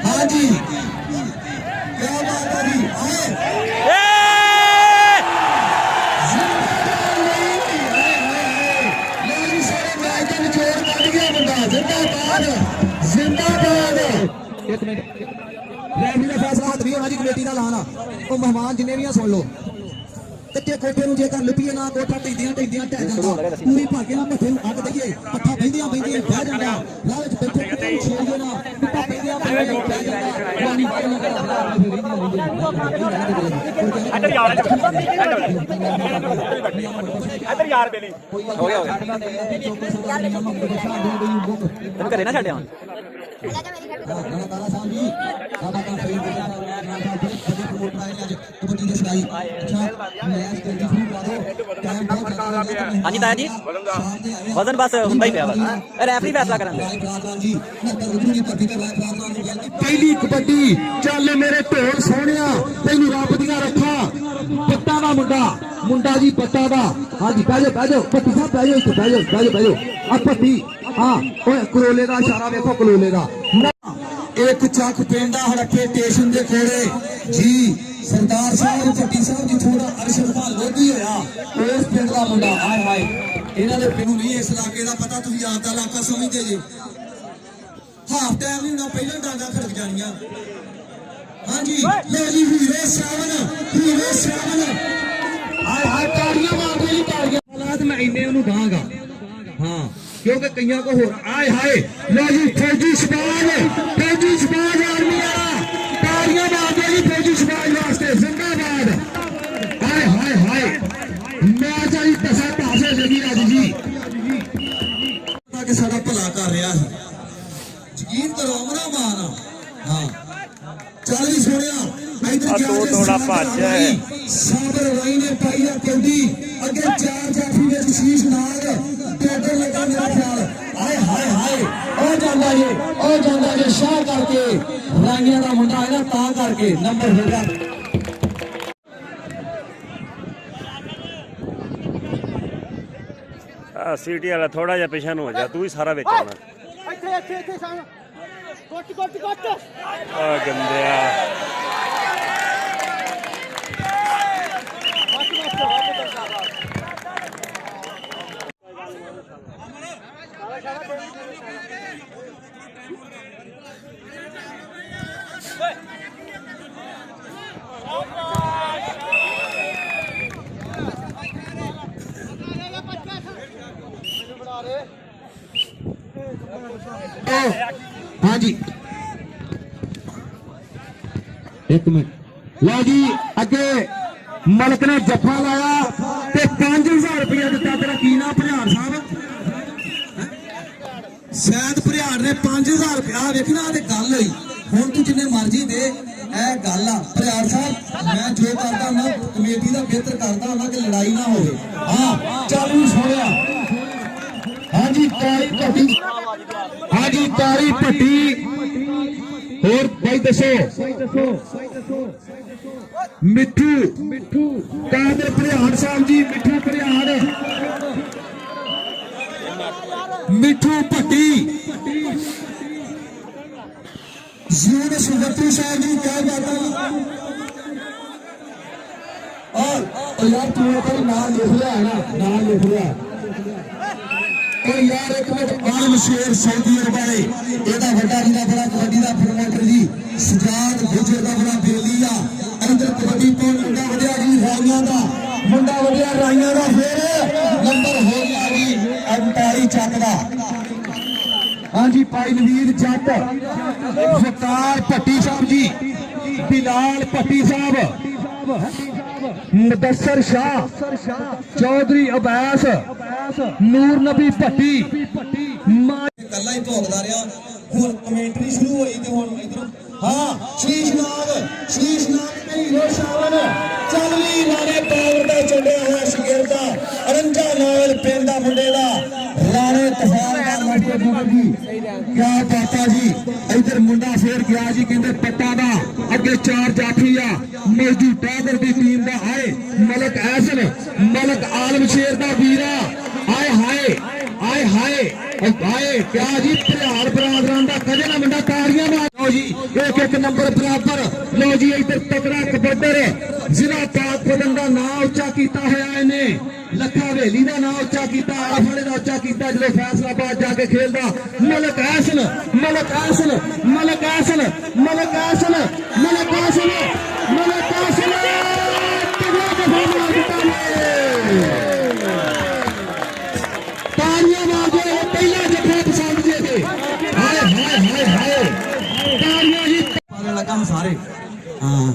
हाँ जी क्या बात है जी एक मिनट रेफरी का फैसला हाथ भी होना जी कमेटी का लाना वो मेहमान जिन्हें भी सुन लो कच्चे कोठे ਨੂੰ ਜੇਕਰ ਲਿਪੀਏ ਨਾ ਕੋਠਾ ਢਿੱਦੀਆਂ ਢਿੱਦੀਆਂ ਢਹਿ ਜਾਂਦਾ ਪੂਰੀ ਭਾਗੇ ਨਾਲ ਮੱਥੇ ਨੂੰ ਅੱਗ ਦਈਏ ਪੱਠਾ ਪੈਂਦੀਆਂ ਪੈਂਦੀਆਂ ਬਹਿ ਜਾਂਦਾ ਲਾਹ ਵਿੱਚ ਬੈਠੇ ਕਿਤੇ ਛੇੜੀਏ ਨਾ ਪੱਠਾ ਪੈਂਦੀਆਂ ਬਹਿ ਜਾਂਦਾ ਪਾਣੀ ਪਾਣੀ ਇੱਧਰ ਯਾਰ ਇੱਧਰ ਯਾਰ ਬੇਲੀ ਹੋ ਗਿਆ ਤੈਨੂੰ ਘਰੇ ਨਾ ਛੱਡਿਆ ਹਾਂਜੀ ਤਾਇਆ ਜੀ ਵਜ਼ਨ ਬਸ ਹੁੰਦਾ ਹੀ ਪਿਆ ਵਾ ਰੈਫਰੀ ਫੈਸਲਾ ਕਰਾਂਗੇ ਪਹਿਲੀ ਕਬੱਡੀ ਚੱਲ ਮੇਰੇ ਢੋਲ ਸੋਹਣਿਆ ਤੈਨੂੰ ਰੱਬ ਦੀਆਂ ਰੱਖਾਂ ਪੱਟਾ ਦਾ ਮੁੰਡਾ ਜੀ ਪੱਟਾ ਦਾ ਹਾਂਜੀ ਬਹਿ ਜਾਓ ਪੱਟੀ ਸਾਹਿਬ ਬਹਿ ਜਾਓ ਇੱਥੇ ਬਹਿ ਜਾਓ ਆ ਪੱਟੀ ਹਾਂ ਓਏ ਕਰੋਲੇ ਦਾ ਇਸ਼ਾਰਾ ਵੇਖੋ ਕਰੋਲੇ ਦਾ ਇੱਕ ਚੱਕ ਪਿੰਡਾ ਹੜੱਕੇ ਸਟੇਸ਼ਨ ਦੇ ਕੋਲੇ ਜੀ ਸਰਦਾਰ ਸਾਹਿਬ ਪੱਟੀ ਸਾਹਿਬ ਜੀ ਥੋੜਾ ਅਰਸ਼ਦਪਾਲ ਲੋਧੀ ਹੋਇਆ ਉਸ ਪਿੰਡ ਦਾ ਮੁੰਡਾ ਹਾਏ ਹਾਏ ਇਹਨਾਂ ਦੇ ਪਿੰਡ ਨੂੰ ਨਹੀਂ ਇਸ ਇਲਾਕੇ ਦਾ ਪਤਾ ਤੁਸੀਂ ਆਪ ਦਾ ਇਲਾਕਾ ਸਮਝਦੇ ਜੀ ਹਾਫ ਟਾਈਮ ਨਹੀਂ ਹੁੰਦਾ ਪਹਿਲਾਂ ਡਾਂਗਾ ਖੜਕ ਜਾਣੀਆਂ ਹਾਂਜੀ ਲੋ ਜੀ ਹੀਰੇ ਸਾਵਨ ਹਾਏ ਹਾਏ ਤਾੜੀਆਂ ਮਾਰਦੇ ਜੀ ਤਾੜੀਆਂ ਹਾਲਾਤ ਮੈਂ ਇੰਨੇ ਉਹਨੂੰ ਦਾਂਗਾ ਹਾਂ क्योंकि कईयों को हो आए हाय लो जी फौजी शबाज आर्मी वाला तालियां मारते जी फौजी शबाज वास्ते जिंदाबाद हाय हाय हाय मैच आई तसा पासे जगी राजी जी कि साडा भला कर रहा है यकीन करो अमरा मान हां चल जी सोनिया इधर थोड़ा भज साबर राई ने पाई है कौडी अगे चार जाफी विच शीश नाग ਟੇਡੇ ਲੱਗਾ ਮੇਰਾ ਖਿਆਲ ਹਾਏ ਹਾਏ ਹਾਏ ਉਹ ਜਾਂਦਾ ਜੇ ਸ਼ਾਹ ਕਰਕੇ ਰਾਂਗੀਆਂ ਦਾ ਮੁੰਡਾ ਹੈ ਨਾ ਤਾਂ ਕਰਕੇ ਨੰਬਰ ਹੋ ਗਿਆ ਸੀਟੀ ਵਾਲਾ ਥੋੜਾ ਜਿਹਾ ਪਿਛਾ ਨੂੰ ਹੋ ਜਾ ਤੂੰ ਹੀ ਸਾਰਾ ਵਿੱਚ ਆਉਣਾ ਇੱਥੇ ਸਾਹਮਣੇ ਗੁੱਟ ਆ ਗੰਦਿਆ हाँ जी एक मिनट लो जी अगे मलक ने जफा लाया ते 5000 रुपया दिता तेरा की ना भरियाड़ साहब शायद भरियाड़ ने 5000 रुपया देखना गल हुई हुण तू जिन्ने मर्जी दे ए गल आ भरियाड़ साहब मैं जो करता ना कमेटी का बेहतर करता ना कि लड़ाई ना हो हाँ चल सुनिया हाँ जी तारी भट्टी हाँ जी तारी भट्टी और भाई दसो मिठू कादर भरियाड़ साहब जी मिठू भट्टी जीवन सुगतू साहब जी क्या बात है और यार तू नाम लिख लिया है ना नाम लिख लिया यार एक मिनट आलम शेर सऊदी अरब वाले एदा वड्डा जिला बड़ा कबड्डी दा प्रोमोटर जी सजाद गुजर दा बड़ा बेली आ इधर कबड्डी तो मुंडा वड्या जी राइयां दा फिर नंबर हो गया जी 48 चक दा हां जी भाई नवीर जट फतार भट्टी साहब जी बिलाल भट्टी साहब मुदस्सर शाह चौधरी अब्बास नूर नबी भट्टी कल्ला ही भोगदा रहा हुण कमेंटरी शुरू होई ते हुण इधर हां शीशनाग हीरो शावन चल ली राणे पावर दा चढ़िया होया शगिरदा अरंजा नाल पिंड दा मुंडे दा राणे तफार दा लड़के जी क्या पापा जी इधर मुंडा फेर गया जी कहंदे पट्टा दा अगे 4 जाफी आ मजदू टागर दी टीम दा आए मलक ऐसन मलक आलम शेर दा वीरा आए हाय क्या जी भरियाड़ बरादरां दा एक एक नंबर बराबर लो जी इधर तगड़ा कबड्डर जिला पाकपतन का नाम उच्चा किया होया इन्हें लखा हवेली का नाम उच्चा किया आफड़े का उच्चा किया जो फैसलाबाद जाके खेलता मलक हसन मलक हसन मलक हसन मलक हसन मलक हसन मलक हसन तालियां मार दो पहला जफा पसंद जे थे हाय हाय हाय हाय तालियां जी पाने लगा हम सारे हाँ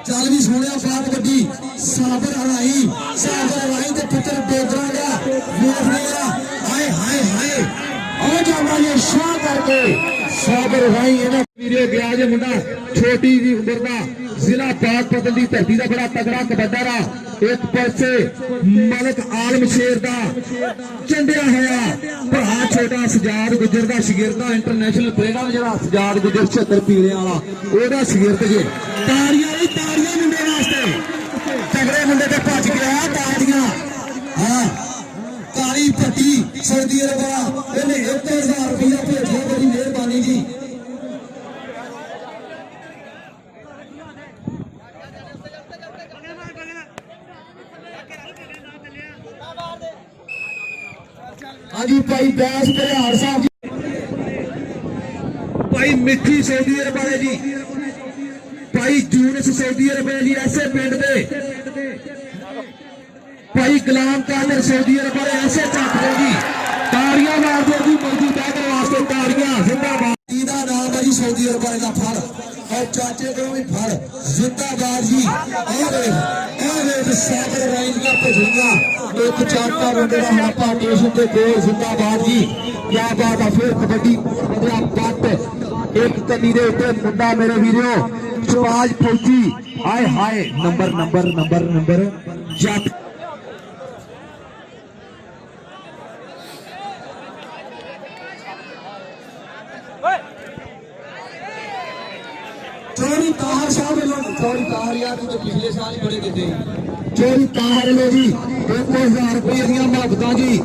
चल भी सोने बात कटी साबर हराई ते पुत्र डोगरा का देख लिया हाय हाय हाय और जाना ये शाह करके साबर हराई है ना वीडियो गया जे मुंडा छोटी जी उम्र का जिला पाकपतन की धरती का बड़ा तगड़ा कबड्डा रहा एक पासे मलक आलम शेर का चंडिया होया भरा छोटा सजाद गुजर का शगिरदा इंटरनेशनल प्लेयर जो सजाद गुजर 76 पीले वाला ओदा शगिरद जे तारियां मुंडे वास्ते तगड़े मुंडे ते भज गया तारियां हाँ काली भट्टी सऊदी अरब वाला इन्हें 1000 रुपया भेजिया बड़ी मेहरबानी जी हाँ जी भाई बैस बरिहार साहब जी भाई मिठी सऊदी अरब वाले जी भाई जूनस सऊदी अरब वाले जी ऐसे पिंड दे भाई गुलाम कादर सऊदी अरब वाले ऐसे चाकरे जी ताड़ियां मार दो जी मौजूदा करने वास्ते ताड़ियां जिंदाबाद दा नाम है जी सऊदी अरब वाले का फल और चाचे को भी फल जिंदाबाद जी और सागर राइन का भजनिया एक चाचा मुंडे का हापा स्टेशन के गोल जिंदाबाद जी क्या बात है फिर कबड्डी पट एक कनी दे ऊपर मुंडा मेरे वीरों शबाज फौजी हाय हाय नंबर नंबर नंबर नंबर जट चोरी ताहर साहब लोग चोरी ताहर यार तो पिछले साल ही बड़े देते चोरी ताहर लो जी 1000 रुपये दियां मुहब्बतां जी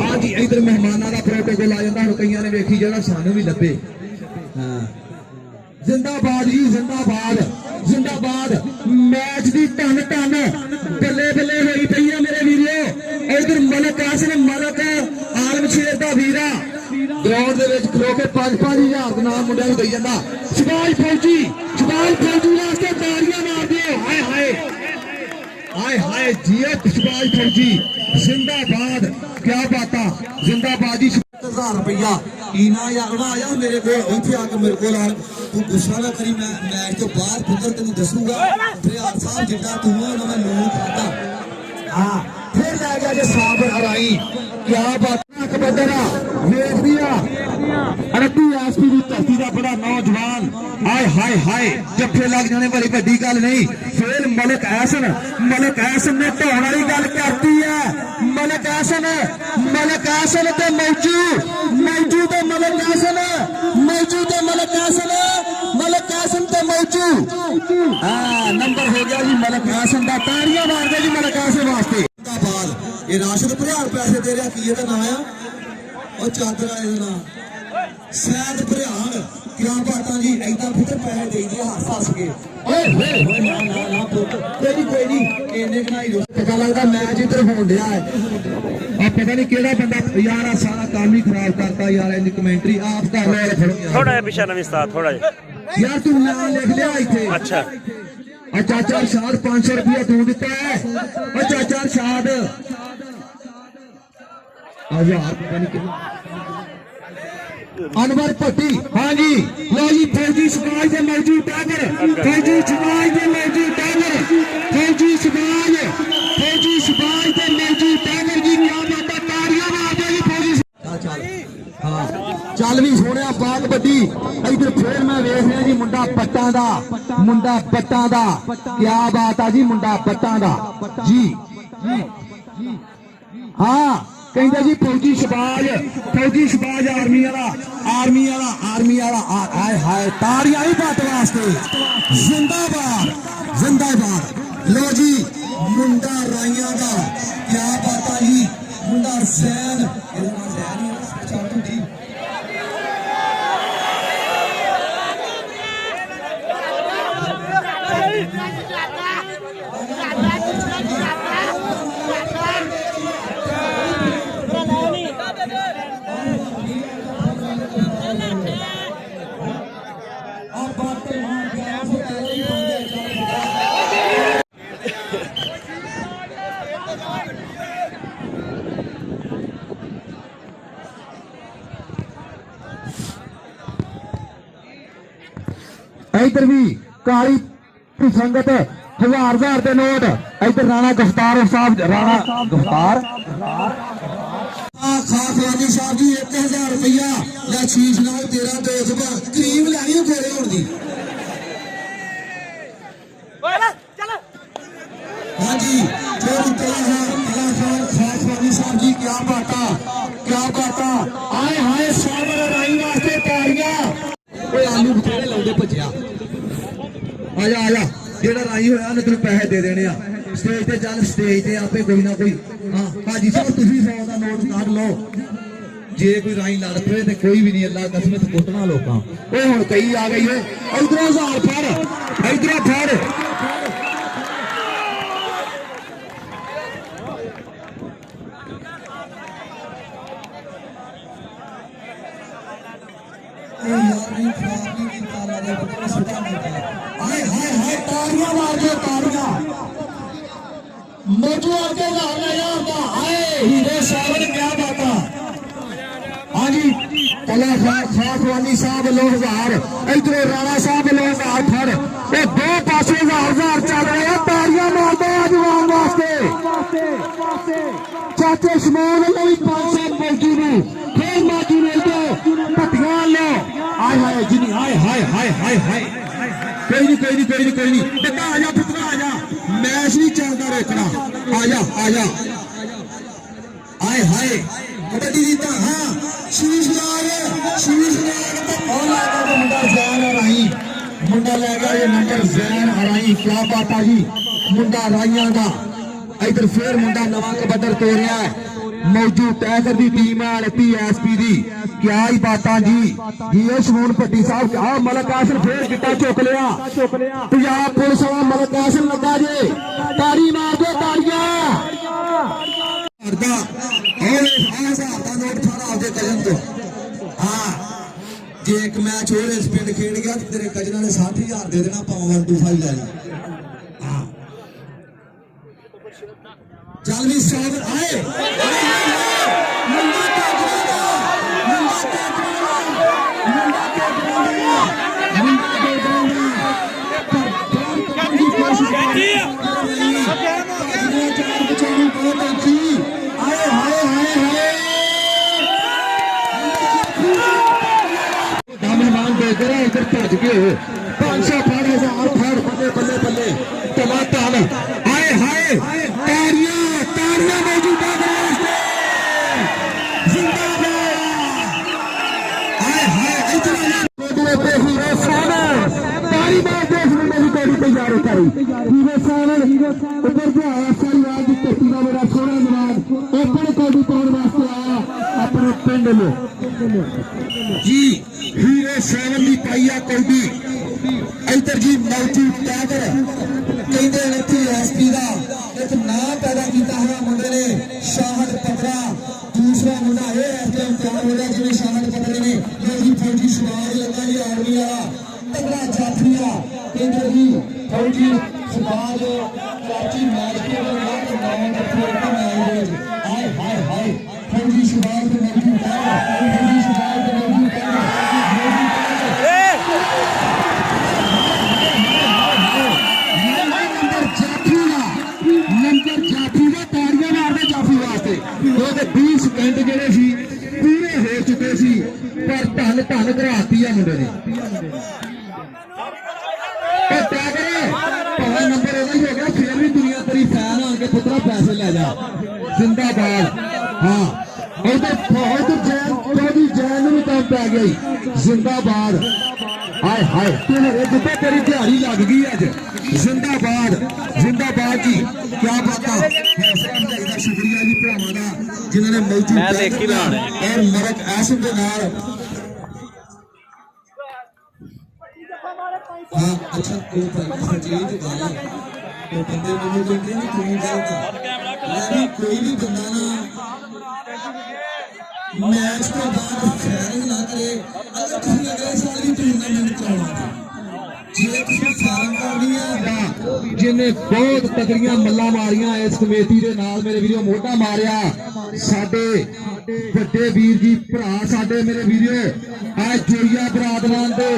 हाँ जी इधर मेहमानां दा प्रोटोकॉल आ जांदा हुण कईयां ने वेखी जगह सानू भी लभे हाँ जिंदाबाद जी जिंदाबाद जिंदाबाद मैच दी टन टन बल्ले बल्ले होई पई है मेरे वीरो इधर मलक हसन मलक आलम शेर दा वीरा ग्राउंड दे विच खलो के 5-5000 दा नाम मुंडिਆਂ ਨੂੰ ਦਈ ਜਾਂਦਾ ਸ਼ਬਾਜ ਫੌਜੀ ਵਾਸਤੇ ਤਾੜੀਆਂ ਮਾਰ ਦਿਓ ਹਾਏ ਹਾਏ हाय हाय जिया शबाज फौजी जिंदाबाद क्या बाता जिंदाबाद जी 1000 रुपया इना यार आया मेरे को इथे आके मेरे को लाल तू गुस्सा ना करी मैं मैच तो बाहर पुत्र तेन दसूंगा प्रियार साहब जितना तू ना मैं नून खाता हां फिर ले गया जे साबर हराई क्या बात कबड्डरा देख दिया अरबी एसपी की धरती का बड़ा नौजवान हाय हाय हाय जफे लग जाने वाली बड़ी गल नहीं फिर मलक हसन ने ढोण वाली गल करती है मलक हसन ते मौजू ते मलक हसन ते मौजू नंबर हो गया जी मलक हसन का ताड़ियां मार दे जी मलक हसन वास्ते ये राशिद भरियार पैसे दे रहा की ਇਹਦਾ ਨਾਮ ਆ ਉਹ ਚਾਦਰਾ ਇਹਦਾ ਨਾਮ ਸੈਦ ਭਰਿਆਰ क्या बात जी ऐसा फिर पैसे दे दिए हस हस के कोई नहीं इन्ने बनाई पता लगता मैच इधर होन दिया है अब पता नहीं केड़ा बंदा यार सारा काम ही खराब करता यार इनकी कमेंट्री आप कर ले थोड़ा जिहा पिछा नवीं उस्ताद थोड़ा जिहा यार तू नाम लिख लिया इथे अच्छा चाचा अरशाद 500 रुपया तू दिता है और चाचा अरशाद 1000 पता नहीं कितना अनवर भट्टी हाँ जी लो जी फौजी समाज के मौजूद टाइगर फौजी समाज के मौजूद टाइगर फौजी समाज के मौजूद टाइगर जी क्या बात है तारियां मार दे जी फौजी हाँ चल भी सोने बात बड्डी इधर फिर मैं वेख रहा जी मुंडा पट्टां दा क्या बात है जी मुंडा पट्टां दा जी हाँ कहते जी फौजी शबाज आर्मी वाला हाय हाय ताड़ियां ही पट वास्ते जिंदाबाद लो जी मुंडा राइया का क्या बात है जी मुंडा सैन इधर भी काली संगत हजार के नोट इधर राणा गफ्तार साहब राणा गफ्तार खासवानी साहब जी 1000 रुपया या शीश नाल तेरा दोस्त क्रीम लैनी गोरे होने की हाँ जी खासवानी साहब जी क्या बात आए हाय सामने राई वास्ते तारियां आलू बथेरे लाउंदे भज्जिया आजा जेड़ा राई होया उन्हें तेन पैसे दे देने आ स्टेज ते चल स्टेज ते आपे कोई ना कोई हाँ हाजी साहब तुसी 100 का नोट काट लो जे कोई राई लड़ पे ते कोई भी नहीं अल्लाह कसम ते कुटना लोकां ओए हुण कई आ गई है इधरों 1000 फड़ इधरों फड़ तारियां मार दो तारियां मोटू आके घर ले जाता आए हीरे सावन क्या बात हाँ जी कला खासवानी साहब लो 1000 इधर राणा साहब लो 1000 फड़ ये दो पासे 1000 चल रहे हैं तारियां मार दो जवान वास्ते चाचे शमोन लो 500 मौजू ने फिर मौजू ने दो पटियां लो आए हाय जी हाय हाय हाय हाय हाय कोई नहीं बेटा आजा पुत्रा आजा मैच नहीं चलता रोकना आजा आए हाय कबड्डी जीता हाँ शीश नाग तो मुंडा जैन हराई मुंडा ले गया ये नंबर जैन हराई क्या बात है जी मुंडा राइया का इधर फिर मुंडा नवा कबड्डर तोड़िया है मौजूद टैगर की टीम है PSP दी क्या ही बातां जी ये शमून भट्टी साहब क्या मलक आसन फिर गिट्टा चुक लिया पंजाब पुलिस वाला मलक आसन लगा जे ताड़ी मार दो ताड़ियां नोट खाना आपके कजन तो हाँ जे एक मैच हो इस पिंड खेड गया तो तेरे कजना ने 60,000 दे देना पाव 125 ले ली चल भी स्वागत आए इधर भज गए 500 फड़ 1000 फड़ बल्ले बल्ले तला ताल आए हाय तारियां मौजूदा जिंदाबाद आए हाय इधर पे हीरो सावन तारी मार देश में मेरी कोड़ी तैयार करी हीरो सावन ऊपर जो आया सारी रात की धरती का मेरा सोना नवाज अपने कोड़ी पाने वास्ते आया अपने पिंड में जी हीरे सावन की पाइया कौडी इधर जी मौजूद टैगर कहते इतने SP का एक नाम पैदा किया हुआ मुंडे ने शाहद पकड़ा दूसरा मुंडा ये टाइम तैयार हो रहा जिन्हें शाहद पकड़े ने ये जी फौजी सुभाष लगा ये आर्मी वाला तगड़ा जाफरिया कहते जी फौजी सुभाष चाची मैच के बाद नाम आए हाय हाय फौजी सुभाष के मौजूद फौजी सुभाष के मौजूद क्योंकि 20 सेकंड जेडे पूरे हो चुके सी पर धन कराती है मुंडे ने नंबर हो गया फिर भी दुनिया तेरी फैन आके पुत्रा पैसे ले जा जिंदाबाद हाँ उधर जैन भी काम पै गई जिंदाबाद हाय हाय जितना तेरी दिहाड़ी लग गई अज जिंदाबाद जी क्या बात शुक्रिया जी भरावां दा जिन्होंने मौजूद और मरक आसम के नाल हाँ अच्छा तो बंदे मैंने कहते हैं कोई गलत कोई भी बंदा ना मैच के बाद खैर ना करे अगर तुम अगले साल भी टूर्नामेंट कराना ਜੇ ਤੁਸੀਂ ਫਾਰਮ ਕਰਨੀ ਹੈ ਜਿਹਨੇ ਬਹੁਤ ਤਕੜੀਆਂ ਮੱਲਾਂ ਮਾਰੀਆਂ ਇਸ ਕਮੇਟੀ ਦੇ ਨਾਲ ਮੇਰੇ ਵੀਰੋ ਮੋਢਾ ਮਾਰਿਆ ਸਾਡੇ ਵੱਡੇ ਵੀਰ ਜੀ ਭਰਾ ਸਾਡੇ ਮੇਰੇ ਵੀਰੋ ਆ ਜੋਈਆ ਬਰਾਦਰਾਂ ਦੇ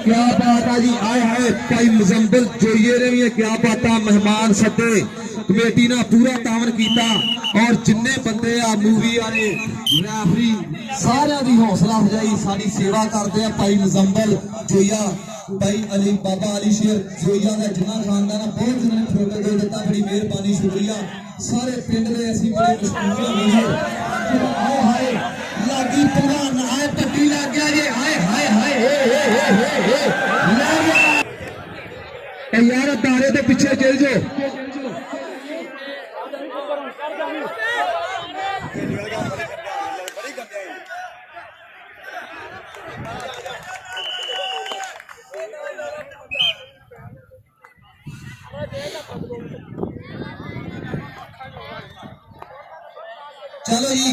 ਕਿਆ ਬਾਤ ਆ ਜੀ ਆਏ ਹਾਏ ਭਾਈ ਮੁਜ਼ੰਬਲ ਜੋਈਏ ਨੇ ਵੀ ਕਿਆ ਬਾਤਾਂ ਮਹਿਮਾਨ ਸੱਦੇ ਕਮੇਟੀ ਨੇ ਪੂਰਾ ਤਾਵਨ ਕੀਤਾ ਔਰ ਜਿੰਨੇ ਬੰਦੇ ਆ ਮੂਵੀ ਵਾਲੇ ਰੈਫਰੀ ਸਾਰਿਆਂ ਦੀ ਹੌਸਲਾ ਅਫਜ਼ਾਈ ਸਾਡੀ ਸੇਵਾ ਕਰਦੇ ਆ ਭਾਈ ਮੁਜ਼ੰਬਲ ਜੋਈਆ ਭਾਈ ਅਲੀ ਬਾਬਾ ਅਲੀ ਸ਼ੇਰ ਜੋਈਆ ਦਾ ਜਿੰਨਾ ਖਾਨਦਾਨ ਆ ਬਹੁਤ ਜਿਹਨਾਂ ਨੇ ਫੋਟੋ ਦੇ ਦਿੱਤਾ ਬੜੀ ਮਿਹਰਬਾਨੀ ਸ਼ੁਕਰੀਆ ਸਾਰੇ ਪਿੰਡ ਦੇ ਅਸੀਂ ਬੜੇ ਖੁਸ਼ਨੁਮਾ ਵੀਰ ਹਾਏ ਹਾਏ ਲਾਗੀ ਪ੍ਰਧਾਨ ਆਏ ਪੱਟੀ ਲੱਗ ਗਿਆ ਜੀ ਹਾਏ ਹਾਏ ਹਾਏ ਲੱਗ ਗਿਆ ਯਾਰ ਤਾਰੇ ਦੇ ਪਿੱਛੇ ਚੱਲ ਜਾਓ चलो जी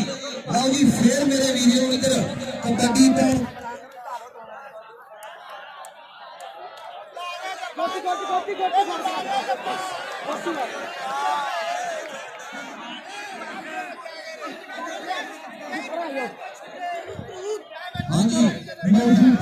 आओ जी फिर मेरे वीडियो इधर कबड्डी पर हाँ जी मौजूद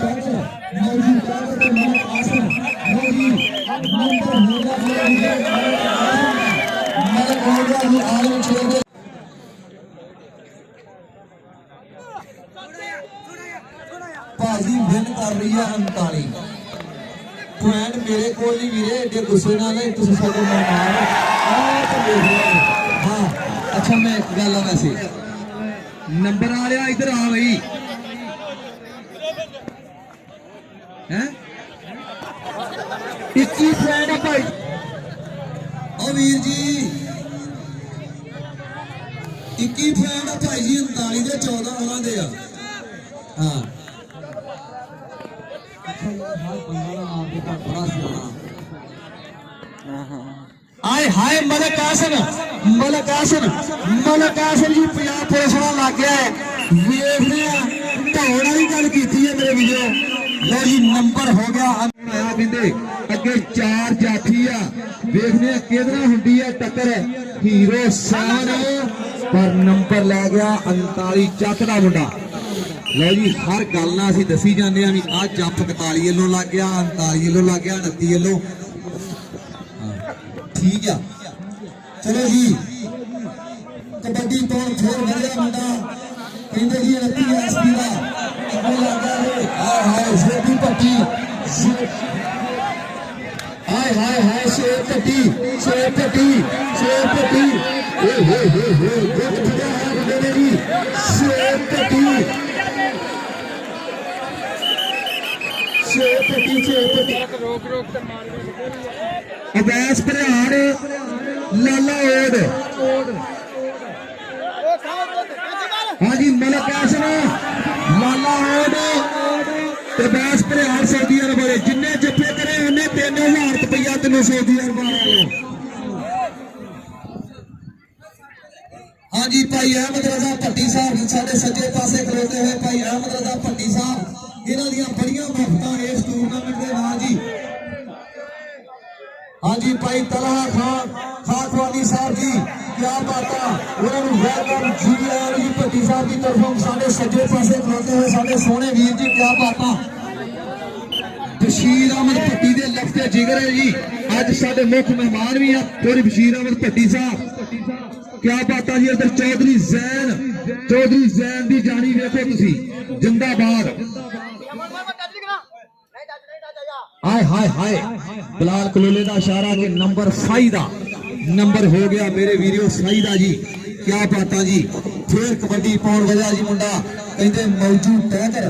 भाजी विन कर रही है 39 पॉइंट मेरे को नहीं वीरे एडे गुस्से ना ले तुम साडे मेहमान तो देख लो हाँ अच्छा मैं एक गल वैसे नंबर आ रहा इधर आ भाई हैं 21 पॉइंट है भाई ओ वीर जी 21 पॉइंट है भाई जी 39 ਦੇ 14 ਉਹਨਾਂ ਦੇ ਆ हाँ आए हाय मलक आसन जी पंजाब पुलिस वाला लग गया है वेखने धौड़ वाली गल की है मेरे वीडियो लो जी नंबर हो गया आया कहते अगे 4 जाफी आ वेखने किधर हुंदी है टक्कर हीरो 7 पर नंबर लै गया 39 ਚੱਕ ਦਾ ਮੁੰਡਾ लो जी हर गल ना असीं दसी जाने भी आ जप 41 वालों लग गया 39 वालों लग गया 29 वालों ठीक है चलो जी कबड्डी तो फिर बढ़िया मुंडा कहते जी 29 एसपी का अगे लग गया हाय हाय शेर पट्टी हाय हाय हाय शेर पट्टी शेर पट्टी अवैस भरियाड़ लाला ओड हाँ जी मलक आसन लाला ओड अवैस भरियाड़ सऊदी अरब वाले जिन्ने जप्पे करे उन्हें 3000 रुपया तेन सऊदी अरब हाँ जी भाई अहमद रजा भट्टी साहब साढ़े सज्जे पासे खलोते हुए भाई अहमद रजा भट्टी साहब इन्हों दी बड़िया मुफ्तां इस टूरनामेंट के नाल जी हाँ जी भाई तलहा खान खाकवानी साहब जी क्या बात उन्होंने वेलकम जी आया जी भट्टी साहब की तरफों साढ़े सज्जे पासे खलोते हुए साढ़े सोहने वीर जी क्या बात बशीर अहमद भट्टी के लफ्ते जिगर है जी अज साढ़े मुख्य मेहमान भी हैं थोड़ी बशीर अहमद भट्टी साहब क्या बात जी इधर चौधरी जैन की जानी वेखो तुसी जिंदाबाद हाय हाय हाय बिलाल कलोले का इशारा के नंबर साई दा नंबर हो गया मेरे वीडियो साई दा जी क्या बात जी फिर कबड्डी पाउन वजह जी मुंडा कहते मौजूद टैगर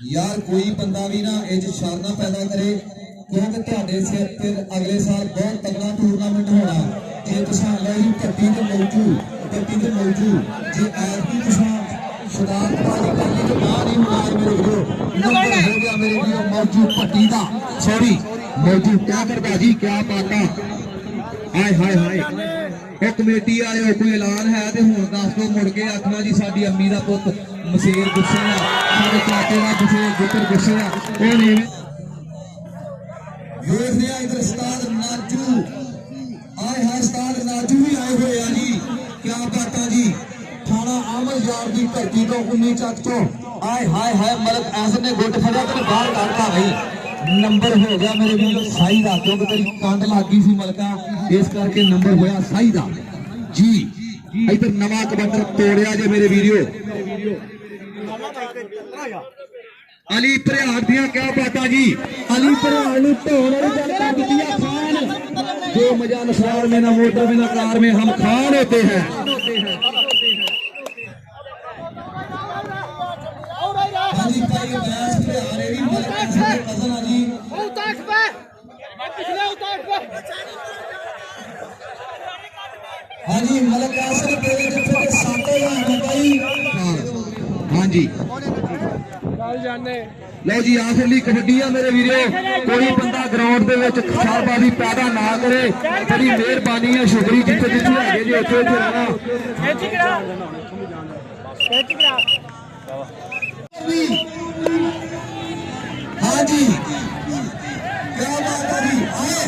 यार कोई बंदा भी ना इस शारना पैदा करे क्योंकि तुहाडे सिर फिर अगले साल बहुत तगड़ा टूरनामेंट होना जे तुसां लो जी पट्टी ते मौजूद जे ऐतकी तुसां शरारतबाजी करनी तो ना नहीं होना मेरे वीडियो नंबर हो गया मेरे वीडियो मौजूद पट्टी दा सॉरी मौजूद क्या करता जी क्या बात हाय हाय हाय एक कमेटी आए कोई ऐलान है तो हुण दस दो मुड़ के आखना जी साडी अम्मी दा पुत्त ਮਸੇਰ ਗੁੱਸੇ ਆ ਸਾਡੇ ਚਾਚੇ ਦਾ ਮਸੇਰ ਗੁੱਤਰ ਗੁੱਸੇ ਆ ਉਹ ਨਹੀਂ ਵੇਖਦੇ ਆ ਇਧਰ ਉਸਤਾਦ ਨਾਜੂ ਆਏ ਹਾਂ ਉਸਤਾਦ ਨਾਜੂ ਵੀ ਆਏ ਹੋਏ ਆ ਜੀ ਕਿਆ ਬਾਤਾਂ ਜੀ ਥਾਣਾ ਆਮਲ ਯਾਰ ਦੀ ਧਰਤੀ ਤੋਂ 19 ਚੱਕ ਤੋਂ ਆਏ ਹਾਏ ਹਾਏ ਮਲਕ ਐਸਨ ਨੇ ਗੁੱਟ ਫੜਿਆ ਤੇ ਬਾਹਰ ਕੱਢਤਾ ਬਈ ਨੰਬਰ ਹੋ ਗਿਆ ਮੇਰੇ ਵੀਰੋ ਸਾਈ ਦਾ ਕਿਉਂਕਿ ਤੇਰੀ ਕੰਡ ਲੱਗ ਗਈ ਸੀ ਮਲਕਾ ਇਸ ਕਰਕੇ ਨੰਬਰ ਹੋਇਆ ਸਾਈ ਦਾ ਜੀ ਇਧਰ ਨਵਾਂ ਕਬੰਦਰ ਤੋੜਿਆ ਜੇ ਮੇਰੇ ਵੀਡੀਓ ਅਲੀ ਭਰਿਆੜ ਦੀਆਂ ਕਿਆ ਬਾਤਾਂ ਜੀ ਅਲੀ ਭਰਿਆੜ ਨੂੰ ਢੋਣ ਵਾਲੀ ਗੱਲ ਕਰ ਦਿੱਤੀ ਆ ਖਾਨ ਜੋ ਮजा नसार में ना मोटर में ना कार में हम खान होते हैं अली भाई बैस भरियाड़ है भी मलक ऐसे कजन अली उतार पे पिछले उतार पे हाँ जी मलक ऐसे तेरे जिथे साटे हैं भाई हाँ जी ਲਓ ਜੀ ਆਖਰਲੀ ਕਬੱਡੀ ਆ ਮੇਰੇ ਵੀਰੋ ਕੋਈ ਬੰਦਾ ਗਰਾਊਂਡ ਦੇ ਵਿੱਚ ਖਸਾਬਾਜ਼ੀ ਪੈਦਾ ਨਾ ਕਰੇ ਬੜੀ ਮਿਹਰਬਾਨੀ ਹੈ ਸ਼ੁਕਰੀ ਜਿੱਥੇ ਜਿੱਥੇ ਹੈਗੇ ਜੀ ਉੱਥੇ ਉੱਥੇ ਰਹਿਣਾ ਖੇਚੀ ਕਰਾ हाँ जी क्या बात है जी आए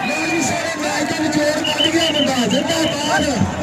लो जी सारे मैच का निचोड़ ਕੱਢ ਗਿਆ ਮੁੰਡਾ ਜਿੰਦਾਬਾਦ